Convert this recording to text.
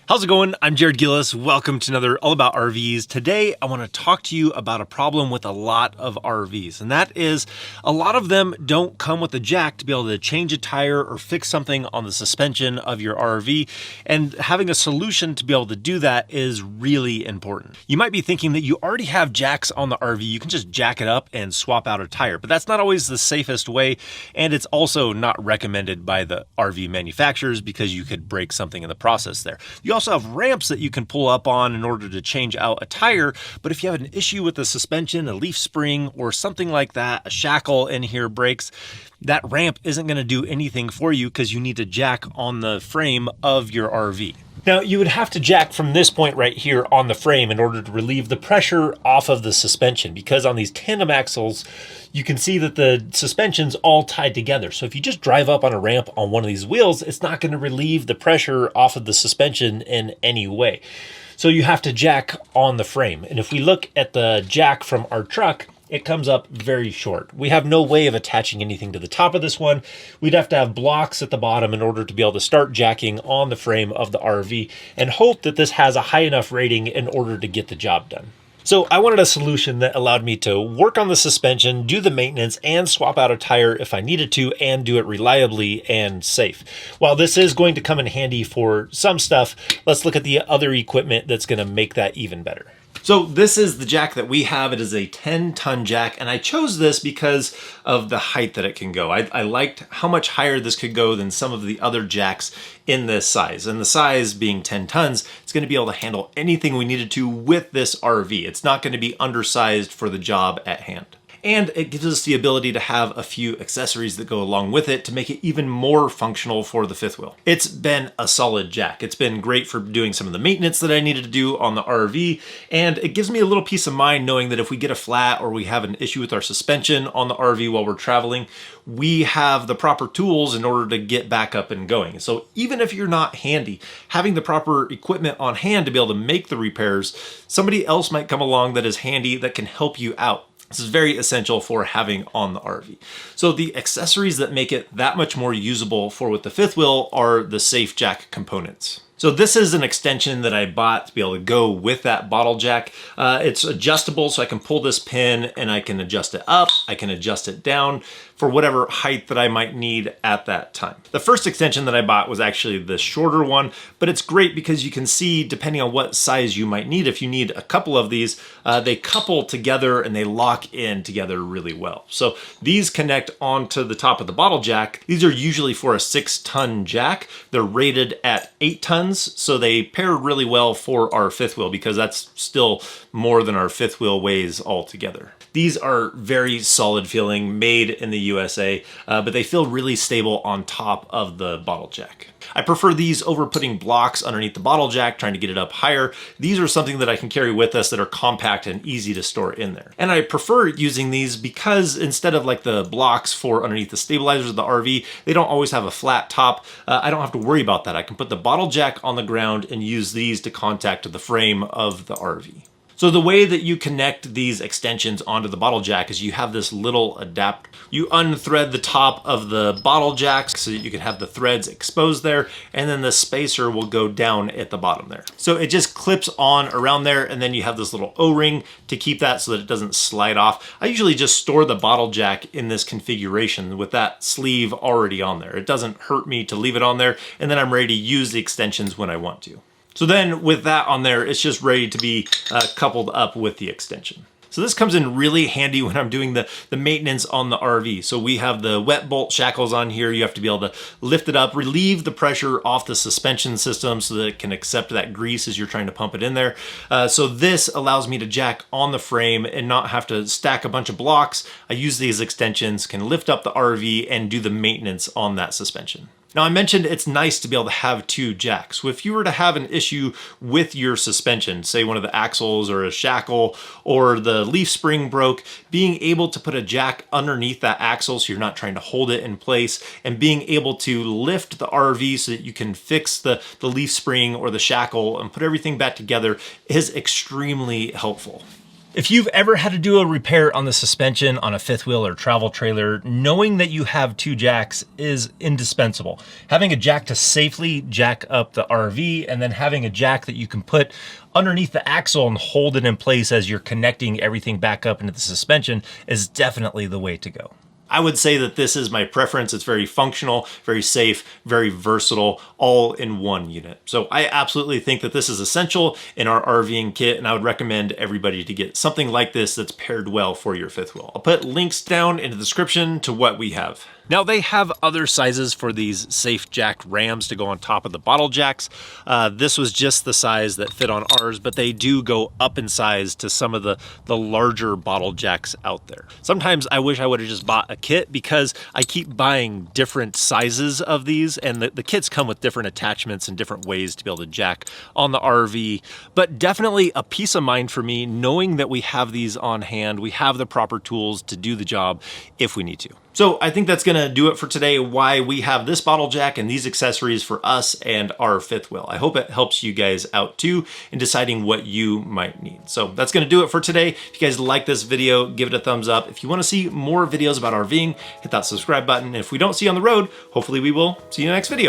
How's it going? I'm Jared Gillis. Welcome to another All About RVs. Today, I want to talk to you about a problem with a lot of RVs, and that is a lot of them don't come with a jack to be able to change a tire or fix something on the suspension of your RV, and having a solution to be able to do that is really important. You might be thinking that you already have jacks on the RV. You can just jack it up and swap out a tire, but that's not always the safest way, and it's also not recommended by the RV manufacturers because you could break something in the process there. You also have ramps that you can pull up on in order to change out a tire, but if you have an issue with the suspension, a leaf spring, or something like that, a shackle in here breaks, that ramp isn't going to do anything for you because you need to jack on the frame of your RV. Now, you would have to jack from this point right here on the frame in order to relieve the pressure off of the suspension, because on these tandem axles, you can see that the suspension's all tied together. So if you just drive up on a ramp on one of these wheels, it's not going to relieve the pressure off of the suspension in any way. So you have to jack on the frame. And if we look at the jack from our truck, it comes up very short. We have no way of attaching anything to the top of this one. We'd have to have blocks at the bottom in order to be able to start jacking on the frame of the RV and hope that this has a high enough rating in order to get the job done. So I wanted a solution that allowed me to work on the suspension, do the maintenance, and swap out a tire if I needed to, and do it reliably and safe. While this is going to come in handy for some stuff, let's look at the other equipment that's going to make that even better. So this is the jack that we have. It is a 10-ton jack, and I chose this because of the height that it can go. I liked how much higher this could go than some of the other jacks in this size. And the size being 10 tons, it's going to be able to handle anything we needed to with this RV. It's not going to be undersized for the job at hand. And it gives us the ability to have a few accessories that go along with it to make it even more functional for the fifth wheel. It's been a solid jack. It's been great for doing some of the maintenance that I needed to do on the RV, and it gives me a little peace of mind knowing that if we get a flat or we have an issue with our suspension on the RV while we're traveling, we have the proper tools in order to get back up and going. So even if you're not handy, having the proper equipment on hand to be able to make the repairs, somebody else might come along that is handy that can help you out. This is very essential for having on the RV. So the accessories that make it that much more usable for with the fifth wheel are the safe jack components. So this is an extension that I bought to be able to go with that bottle jack. It's adjustable, so I can pull this pin and I can adjust it up, I can adjust it down for whatever height that I might need at that time. The first extension that I bought was actually the shorter one, but it's great because you can see, depending on what size you might need, if you need a couple of these, they couple together and they lock in together really well. So these connect onto the top of the bottle jack. These are usually for a 6-ton jack. They're rated at 8 tons. So they pair really well for our fifth wheel because that's still more than our fifth wheel weighs altogether. These are very solid feeling, made in the USA, but they feel really stable on top of the bottle jack. I prefer these over putting blocks underneath the bottle jack, trying to get it up higher. These are something that I can carry with us that are compact and easy to store in there. And I prefer using these because instead of like the blocks for underneath the stabilizers of the RV, they don't always have a flat top. I don't have to worry about that. I can put the bottle jack on the ground and use these to contact the frame of the RV. So the way that you connect these extensions onto the bottle jack is you have this little adapter. You unthread the top of the bottle jack so that you can have the threads exposed there, and then the spacer will go down at the bottom there. So it just clips on around there, and then you have this little O-ring to keep that so that it doesn't slide off. I usually just store the bottle jack in this configuration with that sleeve already on there. It doesn't hurt me to leave it on there, and then I'm ready to use the extensions when I want to. So then with that on there, it's just ready to be coupled up with the extension. So this comes in really handy when I'm doing the maintenance on the RV. So we have the wet bolt shackles on here. You have to be able to lift it up, relieve the pressure off the suspension system so that it can accept that grease as you're trying to pump it in there. So this allows me to jack on the frame and not have to stack a bunch of blocks. I use these extensions, can lift up the RV and do the maintenance on that suspension. Now I mentioned it's nice to be able to have 2 jacks. So if you were to have an issue with your suspension, say one of the axles or a shackle or the leaf spring broke, being able to put a jack underneath that axle so you're not trying to hold it in place, and being able to lift the RV so that you can fix the leaf spring or the shackle and put everything back together is extremely helpful. If you've ever had to do a repair on the suspension on a fifth wheel or travel trailer, knowing that you have 2 jacks is indispensable. Having a jack to safely jack up the RV, and then having a jack that you can put underneath the axle and hold it in place as you're connecting everything back up into the suspension is definitely the way to go. I would say that this is my preference. It's very functional, very safe, very versatile, all in one unit. So I absolutely think that this is essential in our RVing kit, and I would recommend everybody to get something like this that's paired well for your fifth wheel. I'll put links down in the description to what we have. Now they have other sizes for these safe jack rams to go on top of the bottle jacks. This was just the size that fit on ours, but they do go up in size to some of the larger bottle jacks out there. Sometimes I wish I would have just bought a kit, because I keep buying different sizes of these, and the kits come with different attachments and different ways to be able to jack on the RV. But definitely a peace of mind for me knowing that we have these on hand, we have the proper tools to do the job if we need to. So I think that's gonna do it for today, why we have this bottle jack and these accessories for us and our fifth wheel. I hope it helps you guys out too in deciding what you might need. So that's gonna do it for today. If you guys like this video, give it a thumbs up. If you wanna see more videos about RVing, hit that subscribe button. If we don't see you on the road, hopefully we will see you in the next video.